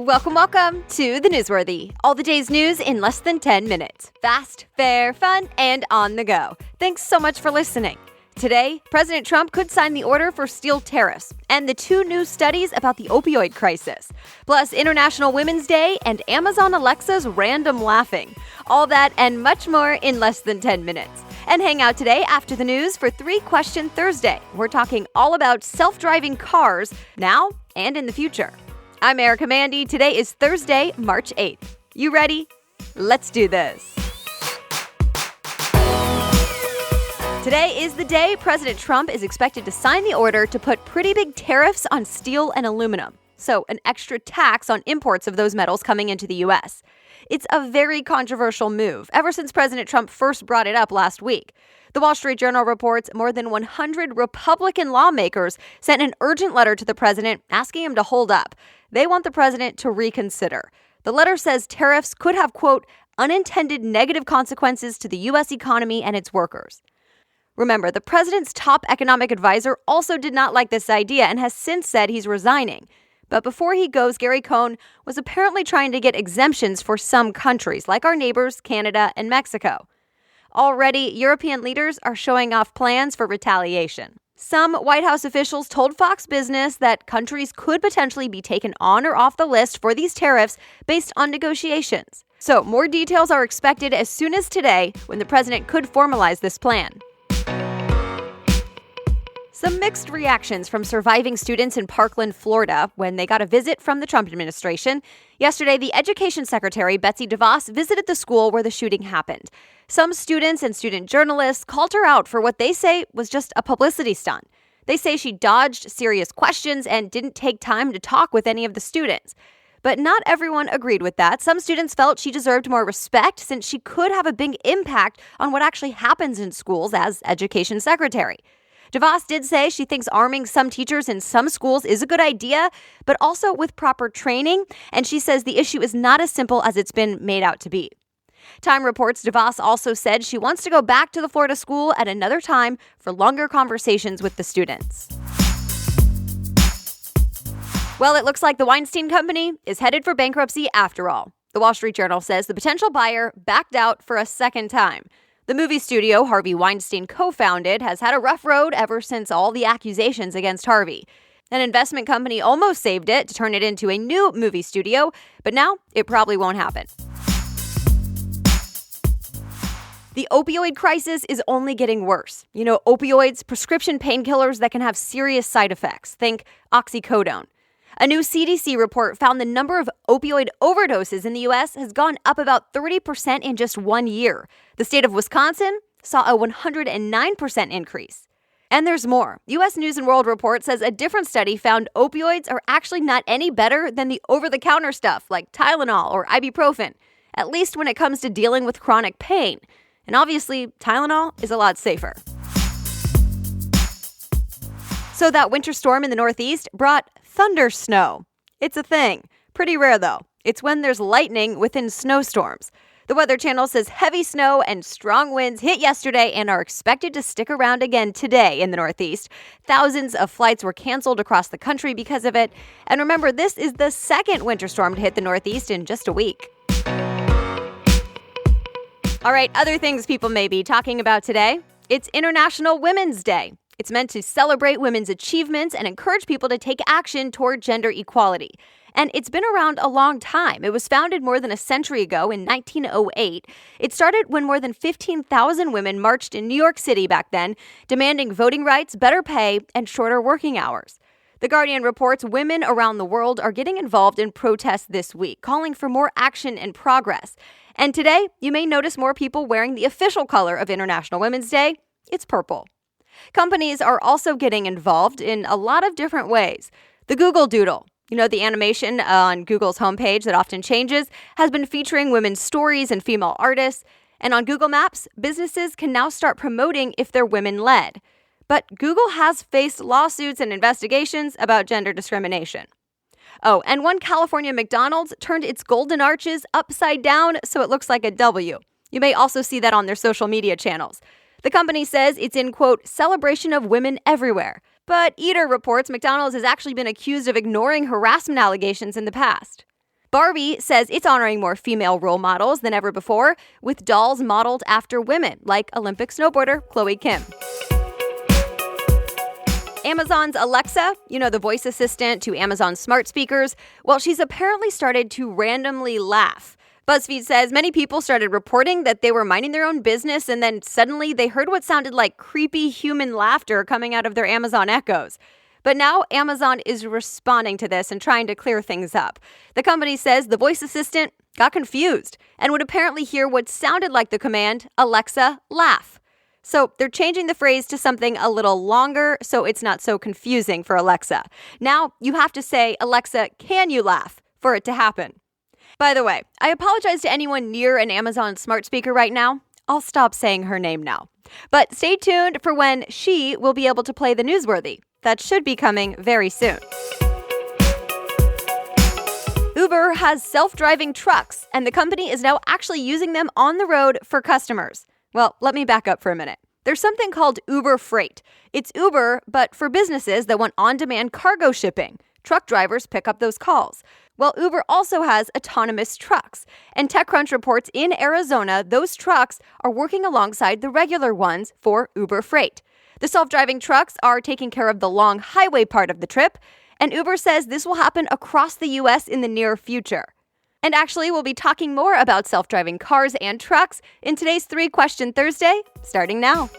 Welcome to The Newsworthy. All the day's news in less than 10 minutes. Fast, fair, fun, and on the go. Thanks so much for listening. Today, President Trump could sign the order for steel tariffs and the 2 new studies about the opioid crisis. Plus, International Women's Day and Amazon Alexa's random laughing. All that and much more in less than 10 minutes. And hang out today after the news for 3 Question Thursday. We're talking all about self-driving cars now and in the future. I'm Erica Mandy. Today is Thursday, March 8th. You ready? Let's do this. Today is the day President Trump is expected to sign the order to put pretty big tariffs on steel and aluminum. So an extra tax on imports of those metals coming into the U.S. It's a very controversial move ever since President Trump first brought it up last week. The Wall Street Journal reports more than 100 Republican lawmakers sent an urgent letter to the president asking him to hold up. They want the president to reconsider. The letter says tariffs could have, quote, unintended negative consequences to the U.S. economy and its workers. Remember, the president's top economic advisor also did not like this idea and has since said he's resigning. But before he goes, Gary Cohn was apparently trying to get exemptions for some countries, like our neighbors, Canada and Mexico. Already, European leaders are showing off plans for retaliation. Some White House officials told Fox Business that countries could potentially be taken on or off the list for these tariffs based on negotiations. So more details are expected as soon as today, when the president could formalize this plan. Some mixed reactions from surviving students in Parkland, Florida, when they got a visit from the Trump administration. Yesterday, the Education Secretary, Betsy DeVos, visited the school where the shooting happened. Some students and student journalists called her out for what they say was just a publicity stunt. They say she dodged serious questions and didn't take time to talk with any of the students. But not everyone agreed with that. Some students felt she deserved more respect since she could have a big impact on what actually happens in schools as Education Secretary. DeVos did say she thinks arming some teachers in some schools is a good idea, but also with proper training, and she says the issue is not as simple as it's been made out to be. Time reports DeVos also said she wants to go back to the Florida school at another time for longer conversations with the students. Well, it looks like the Weinstein Company is headed for bankruptcy after all. The Wall Street Journal says the potential buyer backed out for a second time. The movie studio Harvey Weinstein co-founded has had a rough road ever since all the accusations against Harvey. An investment company almost saved it to turn it into a new movie studio, but now it probably won't happen. The opioid crisis is only getting worse. You know, opioids, prescription painkillers that can have serious side effects. Think oxycodone. A new CDC report found the number of opioid overdoses in the U.S. has gone up about 30% in just 1 year. The state of Wisconsin saw a 109% increase. And there's more. U.S. News and World Report says a different study found opioids are actually not any better than the over-the-counter stuff like Tylenol or ibuprofen, at least when it comes to dealing with chronic pain. And obviously, Tylenol is a lot safer. So that winter storm in the Northeast brought thundersnow. It's a thing. Pretty rare, though. It's when there's lightning within snowstorms. The Weather Channel says heavy snow and strong winds hit yesterday and are expected to stick around again today in the Northeast. Thousands of flights were canceled across the country because of it. And remember, this is the second winter storm to hit the Northeast in just a week. All right, other things people may be talking about today. It's International Women's Day. It's meant to celebrate women's achievements and encourage people to take action toward gender equality. And it's been around a long time. It was founded more than a century ago in 1908. It started when more than 15,000 women marched in New York City back then, demanding voting rights, better pay, and shorter working hours. The Guardian reports women around the world are getting involved in protests this week, calling for more action and progress. And today, you may notice more people wearing the official color of International Women's Day. It's purple. Companies are also getting involved in a lot of different ways. The Google Doodle, you know, the animation on Google's homepage that often changes, has been featuring women's stories and female artists. And on Google Maps, businesses can now start promoting if they're women-led. But Google has faced lawsuits and investigations about gender discrimination. Oh, and one California McDonald's turned its golden arches upside down so it looks like a W. You may also see that on their social media channels. The company says it's in, quote, celebration of women everywhere. But Eater reports McDonald's has actually been accused of ignoring harassment allegations in the past. Barbie says it's honoring more female role models than ever before, with dolls modeled after women, like Olympic snowboarder Chloe Kim. Amazon's Alexa, the voice assistant to Amazon smart speakers, well, she's apparently started to randomly laugh. BuzzFeed says many people started reporting that they were minding their own business and then suddenly they heard what sounded like creepy human laughter coming out of their Amazon Echoes. But now Amazon is responding to this and trying to clear things up. The company says the voice assistant got confused and would apparently hear what sounded like the command, Alexa, laugh. So they're changing the phrase to something a little longer so it's not so confusing for Alexa. Now you have to say, Alexa, can you laugh, for it to happen. By the way, I apologize to anyone near an Amazon smart speaker right now. I'll stop saying her name now. But stay tuned for when she will be able to play the newsworthy. That should be coming very soon. Uber has self-driving trucks, and the company is now actually using them on the road for customers. Well, let me back up for a minute. There's something called Uber Freight. It's Uber, but for businesses that want on-demand cargo shipping. Truck drivers pick up those calls. Well, Uber also has autonomous trucks. And TechCrunch reports in Arizona, those trucks are working alongside the regular ones for Uber Freight. The self-driving trucks are taking care of the long highway part of the trip, and Uber says this will happen across the U.S. in the near future. And actually, we'll be talking more about self-driving cars and trucks in today's 3-Question Thursday, starting now.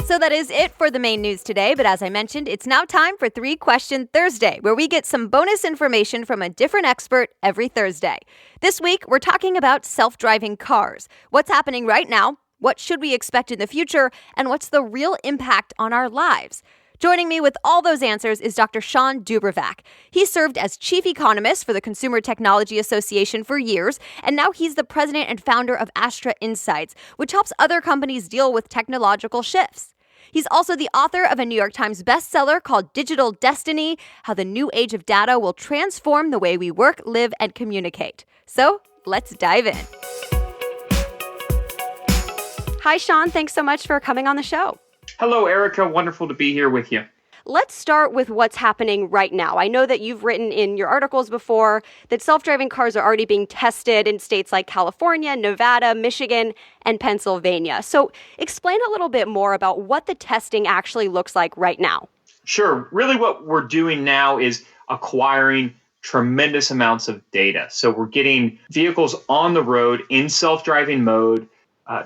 So that is it for the main news today, but as I mentioned, it's now time for 3-Question Thursday, where we get some bonus information from a different expert every Thursday. This week, we're talking about self-driving cars. What's happening right now? What should we expect in the future? And what's the real impact on our lives? Joining me with all those answers is Dr. Shawn DuBravac. He served as chief economist for the Consumer Technology Association for years, and now he's the president and founder of Astra Insights, which helps other companies deal with technological shifts. He's also the author of a New York Times bestseller called Digital Destiny: How the New Age of Data Will Transform the Way We Work, Live, and Communicate. So let's dive in. Hi, Shawn. Thanks so much for coming on the show. Hello, Erica. Wonderful to be here with you. Let's start with what's happening right now. I know that you've written in your articles before that self-driving cars are already being tested in states like California, Nevada, Michigan, and Pennsylvania. So explain a little bit more about what the testing actually looks like right now. Sure. Really what we're doing now is acquiring tremendous amounts of data. So we're getting vehicles on the road in self-driving mode.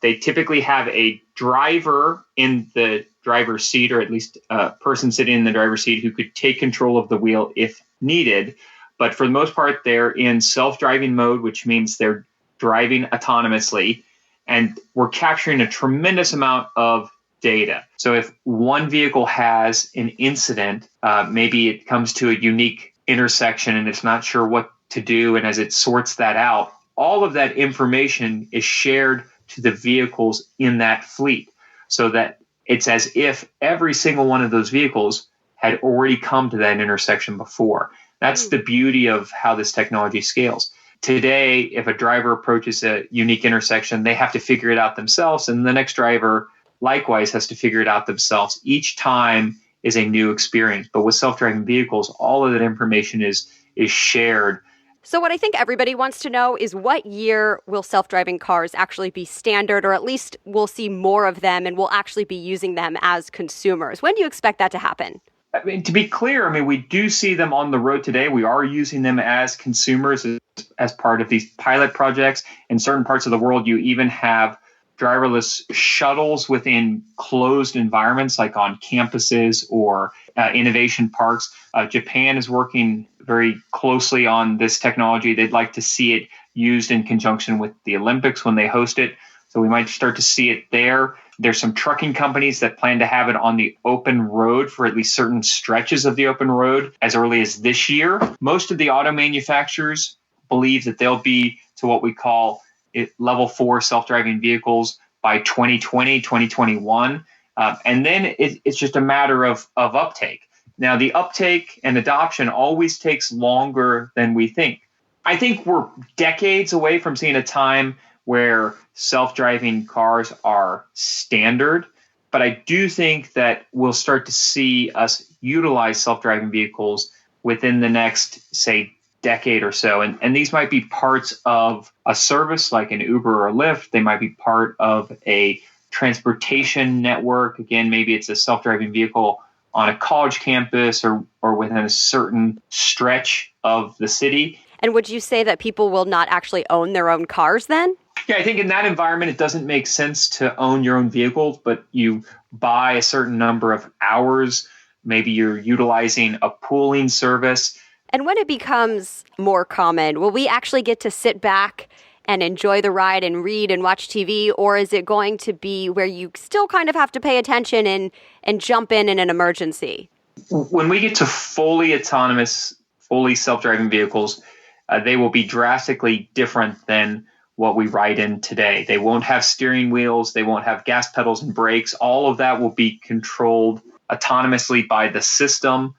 They typically have a driver in the driver's seat, or at least a person sitting in the driver's seat who could take control of the wheel if needed. But for the most part, they're in self-driving mode, which means they're driving autonomously. And we're capturing a tremendous amount of data. So if one vehicle has an incident, maybe it comes to a unique intersection and it's not sure what to do. And as it sorts that out, all of that information is shared to the vehicles in that fleet, so that it's as if every single one of those vehicles had already come to that intersection before. That's the beauty of how this technology scales. Today, if a driver approaches a unique intersection, they have to figure it out themselves, and the next driver likewise has to figure it out themselves. Each time is a new experience. But with self-driving vehicles, all of that information is shared. So what I think everybody wants to know is, what year will self-driving cars actually be standard, or at least we'll see more of them and we'll actually be using them as consumers? When do you expect that to happen? I mean, to be clear, we do see them on the road today. We are using them as consumers as part of these pilot projects. In certain parts of the world, you even have driverless shuttles within closed environments, like on campuses or innovation parks. Japan is working very closely on this technology. They'd like to see it used in conjunction with the Olympics when they host it. So we might start to see it there. There's some trucking companies that plan to have it on the open road for at least certain stretches of the open road as early as this year. Most of the auto manufacturers believe that they'll be to what we call level 4 self-driving vehicles by 2020, 2021. And then it's just a matter of uptake. Now, the uptake and adoption always takes longer than we think. I think we're decades away from seeing a time where self-driving cars are standard, but I do think that we'll start to see us utilize self-driving vehicles within the next, say, decade or so. And these might be parts of a service like an Uber or a Lyft. They might be part of a transportation network. Again, maybe it's a self-driving vehicle on a college campus or within a certain stretch of the city. And would you say that people will not actually own their own cars then? Yeah, I think in that environment, it doesn't make sense to own your own vehicle, but you buy a certain number of hours. Maybe you're utilizing a pooling service. And when it becomes more common, will we actually get to sit back and enjoy the ride and read and watch TV? Or is it going to be where you still kind of have to pay attention and jump in an emergency? When we get to fully autonomous, fully self-driving vehicles, they will be drastically different than what we ride in today. They won't have steering wheels. They won't have gas pedals and brakes. All of that will be controlled autonomously by the system.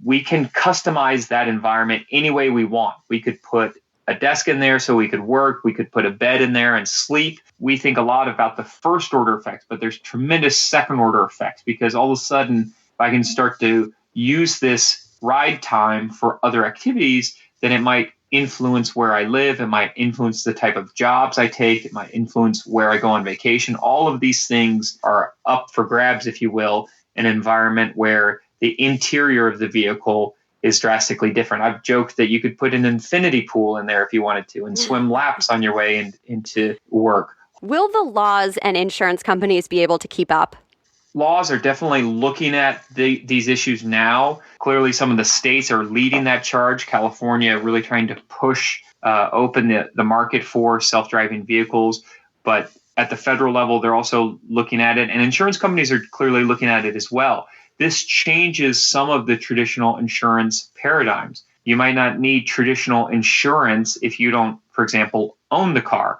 We can customize that environment any way we want. We could put a desk in there so we could work. We could put a bed in there and sleep. We think a lot about the first order effects, but there's tremendous second order effects because all of a sudden, if I can start to use this ride time for other activities, then it might influence where I live. It might influence the type of jobs I take. It might influence where I go on vacation. All of these things are up for grabs, if you will, in an environment where the interior of the vehicle is drastically different. I've joked that you could put an infinity pool in there if you wanted to and swim laps on your way into work. Will the laws and insurance companies be able to keep up? Laws are definitely looking at these issues now. Clearly, some of the states are leading that charge. California really trying to push open the market for self-driving vehicles. But at the federal level, they're also looking at it. And insurance companies are clearly looking at it as well. This changes some of the traditional insurance paradigms. You might not need traditional insurance if you don't, for example, own the car.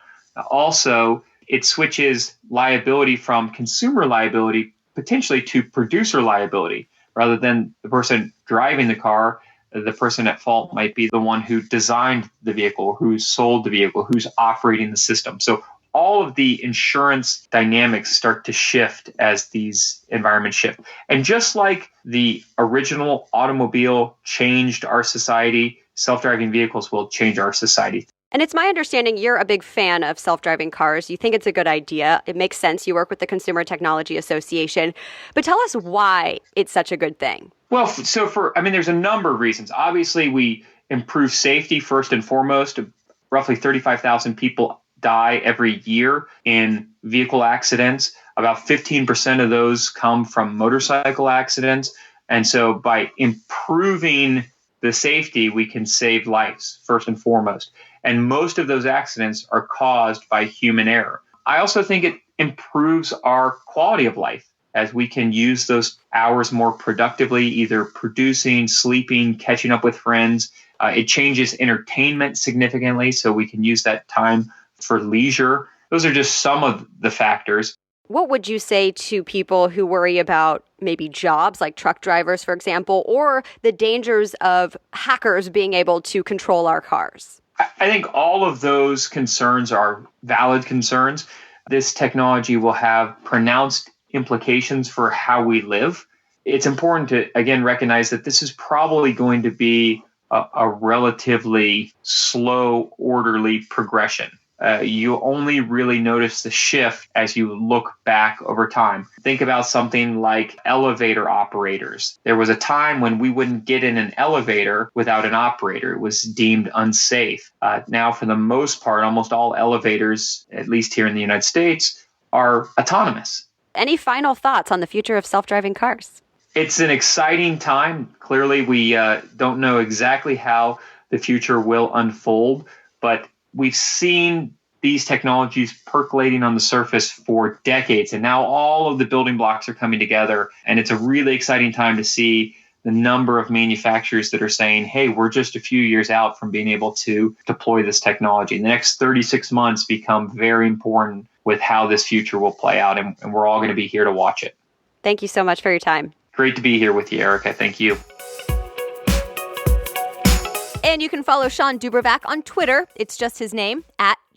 Also, it switches liability from consumer liability potentially to producer liability. Rather than the person driving the car, the person at fault might be the one who designed the vehicle, who sold the vehicle, who's operating the system. So all of the insurance dynamics start to shift as these environments shift. And just like the original automobile changed our society, self-driving vehicles will change our society. And it's my understanding you're a big fan of self-driving cars. You think it's a good idea. It makes sense. You work with the Consumer Technology Association. But tell us why it's such a good thing. Well, there's a number of reasons. Obviously, we improve safety first and foremost. Roughly 35,000 people die every year in vehicle accidents. About 15% of those come from motorcycle accidents. And so by improving the safety, we can save lives first and foremost. And most of those accidents are caused by human error. I also think it improves our quality of life as we can use those hours more productively, either producing, sleeping, catching up with friends. It changes entertainment significantly, so we can use that time for leisure. Those are just some of the factors. What would you say to people who worry about maybe jobs like truck drivers, for example, or the dangers of hackers being able to control our cars? I think all of those concerns are valid concerns. This technology will have pronounced implications for how we live. It's important to, again, recognize that this is probably going to be a relatively slow, orderly progression. You only really notice the shift as you look back over time. Think about something like elevator operators. There was a time when we wouldn't get in an elevator without an operator. It was deemed unsafe. Now, for the most part, almost all elevators, at least here in the United States, are autonomous. Any final thoughts on the future of self-driving cars? It's an exciting time. Clearly, we don't know exactly how the future will unfold, but we've seen these technologies percolating on the surface for decades, and now all of the building blocks are coming together, and it's a really exciting time to see the number of manufacturers that are saying, hey, we're just a few years out from being able to deploy this technology. The next 36 months become very important with how this future will play out, and we're all going to be here to watch it. Thank you so much for your time. Great to be here with you, Erica. Thank you. And you can follow Shawn DuBravac on Twitter. It's just his name,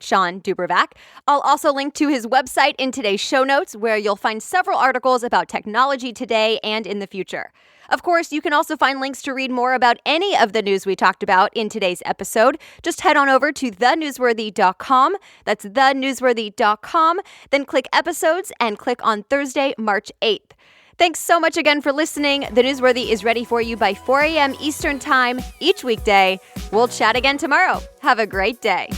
Shawn DuBravac. I'll also link to his website in today's show notes, where you'll find several articles about technology today and in the future. Of course, you can also find links to read more about any of the news we talked about in today's episode. Just head on over to thenewsworthy.com. That's thenewsworthy.com. Then click episodes and click on Thursday, March 8th. Thanks so much again for listening. The Newsworthy is ready for you by 4 a.m. Eastern Time each weekday. We'll chat again tomorrow. Have a great day.